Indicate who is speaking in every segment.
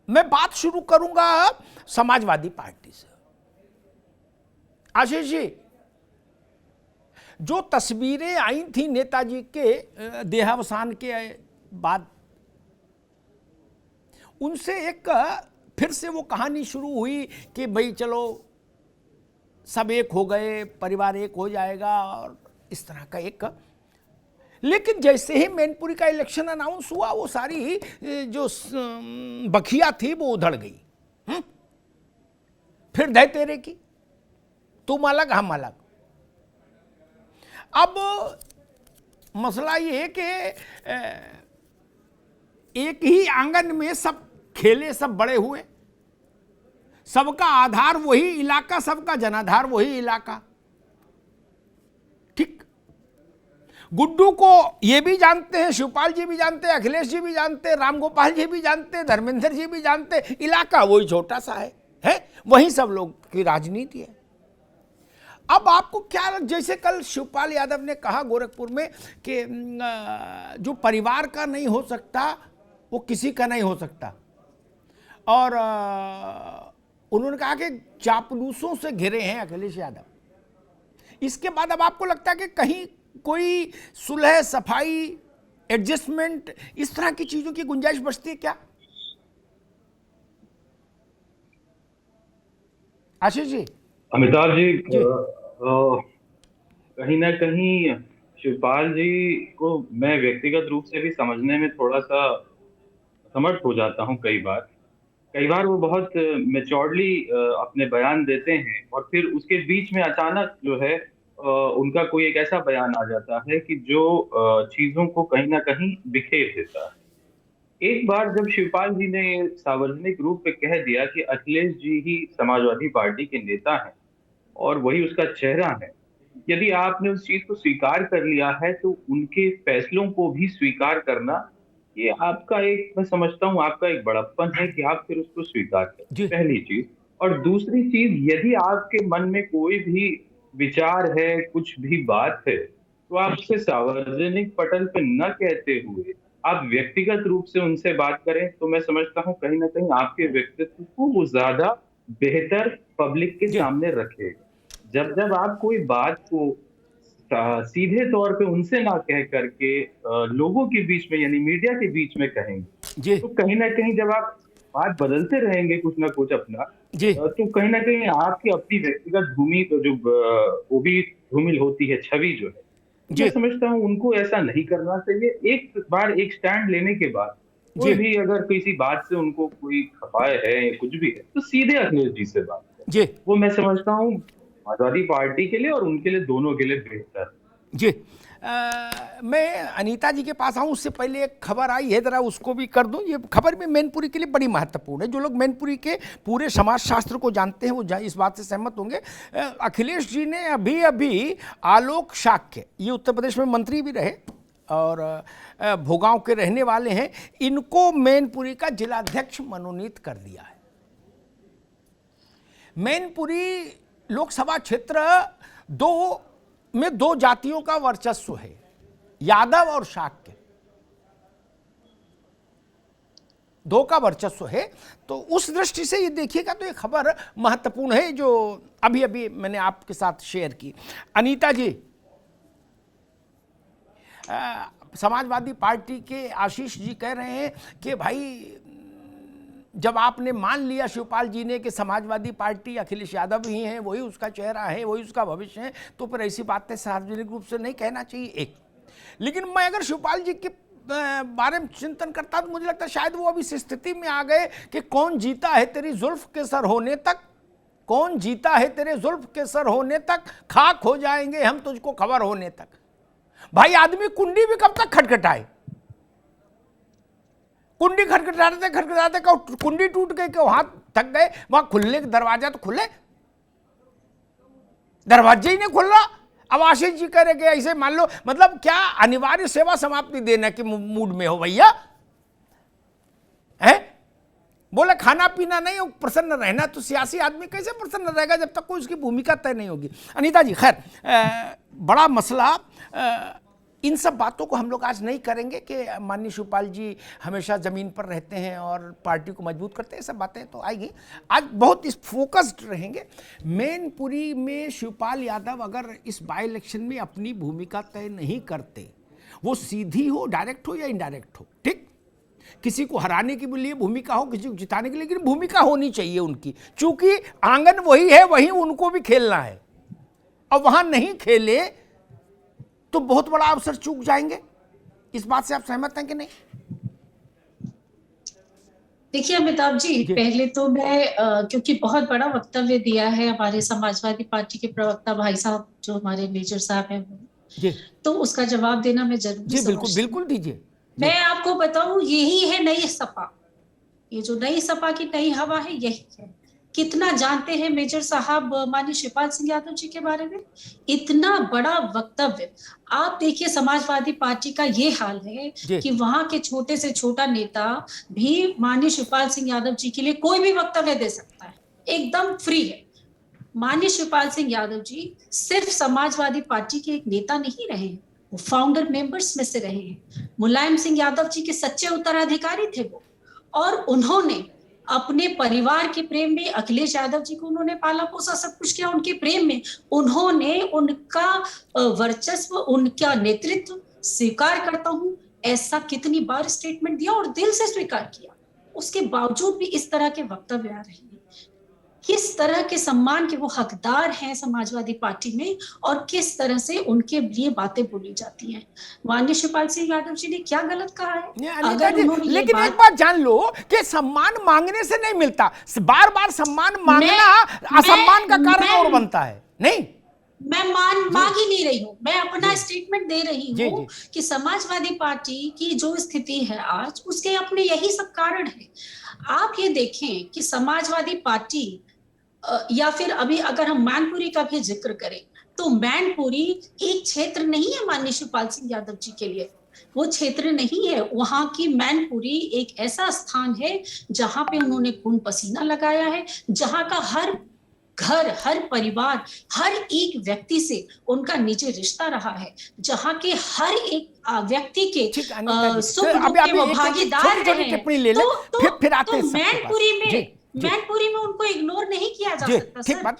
Speaker 1: मैं बात शुरू करूंगा समाजवादी पार्टी से। आशीष जी, जो तस्वीरें आई थी नेताजी के देहावसान के बाद, उनसे एक फिर से वो कहानी शुरू हुई कि भाई चलो सब एक हो गए, परिवार एक हो जाएगा और इस तरह का एक। लेकिन जैसे ही मैनपुरी का इलेक्शन अनाउंस हुआ, वो सारी जो बखिया थी वो उधड़ गई। फिर धय तेरे की, तुम अलग हम अलग। अब मसला ये है कि एक ही आंगन में सब खेले, सब बड़े हुए, सबका आधार वही इलाका, सबका जनाधार वही इलाका। ठीक, गुड्डू को ये भी जानते हैं, शिवपाल जी भी जानते हैं, अखिलेश जी भी जानते हैं, रामगोपाल जी भी जानते हैं, धर्मेंद्र जी भी जानते हैं, इलाका वही छोटा सा है वही सब लोग की राजनीति है। अब आपको क्या, जैसे कल शिवपाल यादव ने कहा गोरखपुर में कि जो परिवार का नहीं हो सकता वो किसी का नहीं हो सकता, और उन्होंने कहा कि चापलूसों से घिरे हैं अखिलेश यादव। इसके बाद अब आपको लगता है कि कहीं कोई सुलह, सफाई, एडजस्टमेंट, इस तरह की चीजों की गुंजाइश बचती है क्या आशीष जी?
Speaker 2: अमिताभ जी, कहीं ना कहीं शिवपाल जी को मैं व्यक्तिगत रूप से भी समझने में थोड़ा सा समर्थ हो जाता हूं। कई बार वो बहुत मेच्योर्डली अपने बयान देते हैं और फिर उसके बीच में अचानक जो है उनका कोई एक ऐसा बयान आ जाता है कि जो चीजों को कहीं ना कहीं बिखेर देता है। एक बार जब शिवपाल जी ने सार्वजनिक रूप पे कह दिया कि अखिलेश जी ही समाजवादी पार्टी के नेता हैं और वही उसका चेहरा है, यदि आपने उस चीज को स्वीकार कर लिया है तो उनके फैसलों को भी स्वीकार करना, ये आपका एक, मैं समझता हूँ आपका एक बड़प्पन है कि आप फिर उसको स्वीकार करें, पहली चीज। और दूसरी चीज, यदि आपके मन में कोई भी विचार है, कुछ भी बात है, तो आप उसे सार्वजनिक पटल पे न कहते हुए आप व्यक्तिगत रूप से उनसे बात करें, तो मैं समझता हूँ कहीं ना कहीं आपके व्यक्तित्व को वो ज्यादा बेहतर पब्लिक के सामने रखेगा। जब जब आप कोई बात को सीधे तौर पे उनसे ना कह करके लोगों के बीच में, यानी मीडिया के बीच में कहेंगे, तो कहीं ना कहीं जब आप बात बदलते रहेंगे कुछ ना कुछ अपना, तो कहीं ना कहीं आपकी अपनी व्यक्तिगत भूमि तो जो वो भी धूमिल होती है, छवि जो है। मैं समझता हूँ उनको ऐसा नहीं करना चाहिए। एक बार एक स्टैंड लेने के बाद कोई भी अगर किसी बात से उनको कोई खपाए है या कुछ भी है, तो सीधे अखिलेश जी से बात करें। वो मैं समझता हूँ समाजवादी पार्टी के लिए और उनके लिए, दोनों के लिए बेहतर।
Speaker 1: जी, मैं अनीता जी के पास आऊँ उससे पहले एक खबर आई है, जरा उसको भी कर दूं। ये खबर भी मैनपुरी के लिए बड़ी महत्वपूर्ण है। जो लोग मैनपुरी के पूरे समाजशास्त्र को जानते हैं वो इस बात से सहमत होंगे। अखिलेश जी ने अभी अभी आलोक शाक्य, ये उत्तर प्रदेश में मंत्री भी रहे और भोगांव के रहने वाले हैं, इनको मैनपुरी का जिलाध्यक्ष मनोनीत कर दिया है। मैनपुरी लोकसभा क्षेत्र में दो जातियों का वर्चस्व है, यादव और शाक्य, दो का वर्चस्व है। तो उस दृष्टि से ये देखिएगा तो ये खबर महत्वपूर्ण है जो अभी अभी मैंने आपके साथ शेयर की। अनीता जी, समाजवादी पार्टी के आशीष जी कह रहे हैं कि भाई जब आपने मान लिया शिवपाल जी ने कि समाजवादी पार्टी अखिलेश यादव ही हैं, वही उसका चेहरा है, वही उसका भविष्य है, तो फिर ऐसी बातें सार्वजनिक रूप से नहीं कहना चाहिए। एक, लेकिन मैं अगर शिवपाल जी के बारे में चिंतन करता तो मुझे लगता है शायद वो अभी इस स्थिति में आ गए कि कौन जीता है तेरी जुल्फ के सर होने तक, कौन जीता है तेरे जुल्फ के सर होने तक, खाक हो जाएंगे हम तुझको खबर होने तक। भाई आदमी कुंडी भी कब तक खटखटाए? कुंडी खटखटाते कुंडी टूट गई, क्यों हाथ थक गए, वहां खुलने के दरवाजा तो खुले, दरवाजे ही नहीं खुल रहा। अब आशीष जी कह रहे कि ऐसे मान लो, मतलब क्या अनिवार्य सेवा समाप्ति देने के मूड में हो भैया? है बोले खाना पीना नहीं, प्रसन्न रहना। तो सियासी आदमी कैसे प्रसन्न रहेगा जब तक कोई उसकी भूमिका तय नहीं होगी। अनीता जी, खैर बड़ा मसला इन सब बातों को हम लोग आज नहीं करेंगे कि माननीय शिवपाल जी हमेशा ज़मीन पर रहते हैं और पार्टी को मजबूत करते हैं, सब बातें तो आएगी। आज बहुत इस फोकस्ड रहेंगे। मैनपुरी में शिवपाल यादव अगर इस बाई इलेक्शन में अपनी भूमिका तय नहीं करते, वो सीधी हो, डायरेक्ट हो या इनडायरेक्ट हो, ठीक, किसी को हराने के लिए भूमिका हो, किसी को जिताने के लिए, लेकिन भूमिका होनी चाहिए उनकी, क्योंकि आंगन वही है, वहीं उनको भी खेलना है। अब वहां नहीं खेले तो बहुत बड़ा अवसर चूक जाएंगे। इस बात से आप सहमत हैं कि नहीं?
Speaker 3: देखिए अमिताभ जी, पहले तो मैं क्योंकि बहुत बड़ा वक्तव्य दिया है हमारे समाजवादी पार्टी के प्रवक्ता भाई साहब, जो हमारे मेजर साहब हैं, तो उसका जवाब देना मैं जरूरी
Speaker 1: जी बिल्कुल बिल्कुल दीजिए।
Speaker 3: मैं आपको बताऊं, यही है नई सपा। ये जो नई सपा की नई हवा है, यही है। कितना जानते हैं मेजर साहब माननीय शिवपाल सिंह यादव जी के बारे में? इतना बड़ा वक्तव्य। आप देखिए समाजवादी पार्टी का ये हाल है कि वहां के छोटे से छोटा नेता भी माननीय शिवपाल सिंह यादव जी के लिए कोई भी वक्तव्य दे सकता है, एकदम फ्री है। माननीय शिवपाल सिंह यादव जी सिर्फ समाजवादी पार्टी के एक नेता नहीं रहे हैं, वो फाउंडर मेंबर्स में से रहे हैं। मुलायम सिंह यादव जी के सच्चे उत्तराधिकारी थे वो, और उन्होंने अपने परिवार के प्रेम में अखिलेश यादव जी को उन्होंने पाला पोसा, सब कुछ किया उनके प्रेम में। उन्होंने उनका वर्चस्व, उनका नेतृत्व स्वीकार करता हूं, ऐसा कितनी बार स्टेटमेंट दिया और दिल से स्वीकार किया। उसके बावजूद भी इस तरह के वक्तव्य आ रहे हैं। किस तरह के सम्मान के वो हकदार हैं समाजवादी पार्टी में, और किस तरह से उनके लिए बातें बोली जाती हैं। माननीय शिवपाल सिंह यादव जी ने क्या गलत कहा है? अगर उन्होंने
Speaker 1: लेकिन एक बात जान लो कि सम्मान मांगने से नहीं मिलता, बार बार सम्मान मांगना असम्मान का कारण और बनता है। नहीं,
Speaker 3: मैं मांग ही नहीं रही हूँ, मैं अपना स्टेटमेंट दे रही हूँ कि समाजवादी पार्टी की जो स्थिति है आज, उसके अपने यही सब कारण है। आप ये देखें कि समाजवादी पार्टी, या फिर अभी अगर हम मैनपुरी का भी जिक्र करें, तो मैनपुरी एक क्षेत्र नहीं है माननीय शिवपाल सिंह यादव जी के लिए। वो क्षेत्र नहीं है। वहां की मैनपुरी एक ऐसा स्थान है जहां पे उन्होंने खून पसीना लगाया है, जहां का हर घर, हर परिवार, हर एक व्यक्ति से उनका निजी रिश्ता रहा है, जहां के हर एक व्यक्ति के सुख दुख के वो भागीदार रहे हैं। तो मैनपुरी में उनको इग्नोर नहीं किया जा सकता।
Speaker 1: ठीक बात।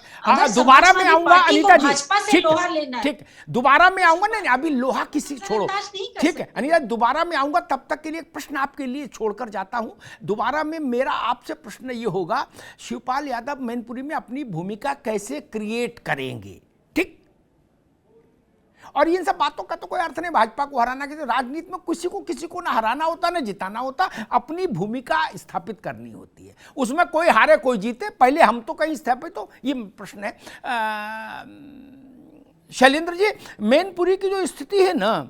Speaker 1: दोबारा मैं आऊंगा अनीता जी,
Speaker 3: भाजपा से लोहा लेना है।
Speaker 1: ठीक, दोबारा मैं आऊंगा। नहीं, अभी लोहा किसी छोड़ो, ठीक है अनीता, दोबारा मैं आऊंगा। तब तक के लिए एक प्रश्न आपके लिए छोड़कर जाता हूं। दोबारा में मेरा आपसे प्रश्न ये होगा, शिवपाल यादव मैनपुरी में अपनी भूमिका कैसे क्रिएट करेंगे? ठीक, और इन सब बातों का तो कोई अर्थ नहीं भाजपा को हराना के। राजनीति में किसी को ना हराना होता ना जिताना होता, अपनी भूमिका स्थापित करनी होती है। उसमें कोई हारे कोई जीते, पहले हम तो कहीं स्थापित हो, ये प्रश्न है। शैलेंद्र जी, मैनपुरी की जो स्थिति है ना,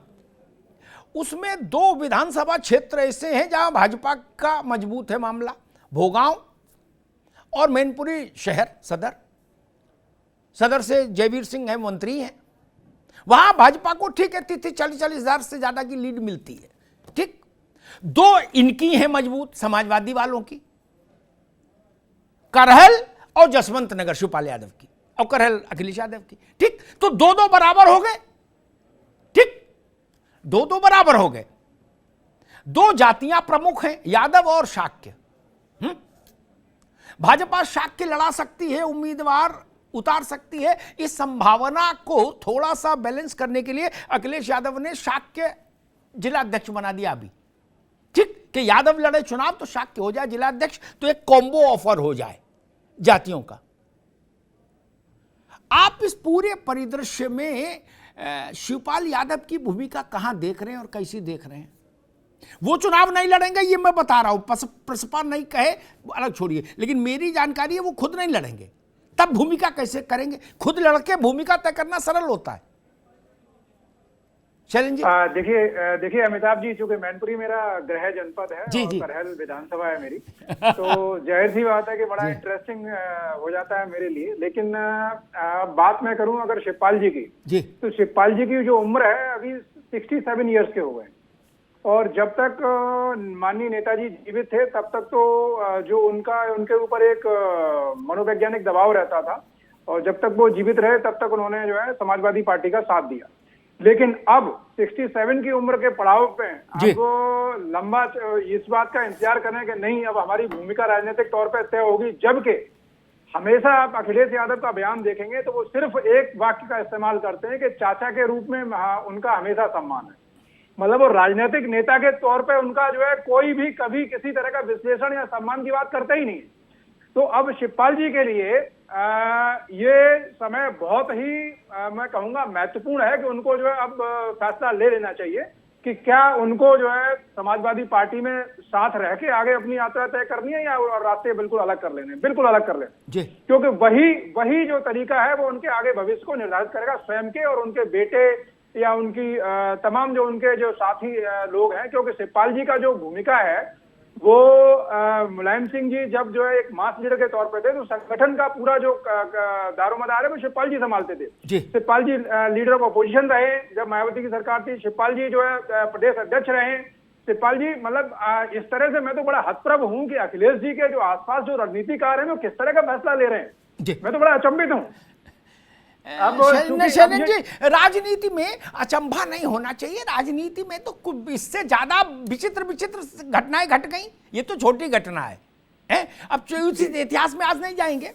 Speaker 1: उसमें 2 विधानसभा क्षेत्र ऐसे हैं जहां भाजपा का मजबूत है मामला, भोगांव और मैनपुरी शहर सदर से जयवीर सिंह है, मंत्री हैं। वहां भाजपा को ठीक है 30-40 हजार से ज्यादा की लीड मिलती है। ठीक, 2 इनकी हैं मजबूत, समाजवादी वालों की, करहल और जसवंत नगर शिवपाल यादव की, और करहल अखिलेश यादव की। ठीक, तो 2-2 बराबर हो गए। ठीक, 2-2 बराबर हो गए। 2 जातियां प्रमुख हैं, यादव और शाक्य। भाजपा शाक्य लड़ा सकती है, उम्मीदवार उतार सकती है। इस संभावना को थोड़ा सा बैलेंस करने के लिए अखिलेश यादव ने शाक्य जिला अध्यक्ष बना दिया अभी। ठीक, कि यादव लड़े चुनाव तो शाक्य हो जाए जिला अध्यक्ष, तो एक कॉम्बो ऑफर हो जाए जातियों का। आप इस पूरे परिदृश्य में शिवपाल यादव की भूमिका कहां देख रहे हैं और कैसी देख रहे हैं? वो चुनाव नहीं लड़ेंगे, ये मैं बता रहा हूं। प्रसपा नहीं कहे अलग छोड़िए, लेकिन मेरी जानकारी है वो खुद नहीं लड़ेंगे। तब भूमिका कैसे करेंगे? खुद लड़के भूमिका तय करना सरल होता है। शैलेंद्र जी,
Speaker 4: देखिए अमिताभ जी, चूंकि मैनपुरी मेरा गृह जनपद है और करहल विधानसभा है मेरी, तो जाहिर सी बात है कि बड़ा इंटरेस्टिंग हो जाता है मेरे लिए। लेकिन बात मैं करूं अगर शिवपाल जी की, तो शिवपाल जी की जो उम्र है अभी 67 ईयर्स के हो गए, और जब तक माननीय नेताजी जीवित थे तब तक तो जो उनके ऊपर एक मनोवैज्ञानिक दबाव रहता था, और जब तक वो जीवित रहे तब तक उन्होंने जो है समाजवादी पार्टी का साथ दिया। लेकिन अब 67 की उम्र के पड़ाव पे अब लंबा इस बात का इंतजार करें कि नहीं अब हमारी भूमिका राजनीतिक तौर पे तय होगी, जबकि हमेशा आप अखिलेश यादव का बयान देखेंगे तो वो सिर्फ एक वाक्य का इस्तेमाल करते हैं कि चाचा के रूप में उनका हमेशा सम्मान है। मतलब वो राजनीतिक नेता के तौर पे उनका जो है कोई भी कभी किसी तरह का विश्लेषण या सम्मान की बात करता ही नहीं। तो अब शिवपाल जी के लिए ये समय बहुत ही मैं कहूंगा महत्वपूर्ण है कि उनको जो है अब फैसला ले लेना चाहिए कि क्या उनको जो है समाजवादी पार्टी में साथ रह के आगे अपनी यात्रा तय करनी है या रास्ते बिल्कुल अलग कर लेने, बिल्कुल अलग कर लेने, क्योंकि वही जो तरीका है वो उनके आगे भविष्य को निर्धारित करेगा, स्वयं के और उनके बेटे या उनकी तमाम जो उनके जो साथी लोग हैं। क्योंकि शिवपाल जी का जो भूमिका है वो मुलायम सिंह जी जब जो है एक मास लीडर के तौर पे थे तो संगठन का पूरा जो दारोमदार है वो शिवपाल जी संभालते थे। शिवपाल जी लीडर ऑफ अपोजिशन रहे जब मायावती की सरकार थी, शिवपाल जी जो है प्रदेश अध्यक्ष रहे। शिवपाल जी मतलब इस तरह से मैं तो बड़ा हतप्रभ हूं कि अखिलेश जी के जो आसपास जो रणनीतिकार हैं वो किस तरह का फैसला ले रहे हैं। मैं तो बड़ा अचंभित हूं।
Speaker 1: शैलेंद्र जी, राजनीति में अचंभा नहीं होना चाहिए। राजनीति में तो कुछ इससे ज्यादा विचित्र घटनाएं घट गई। ये तो छोटी घटना है? अब इतिहास में आज नहीं जाएंगे।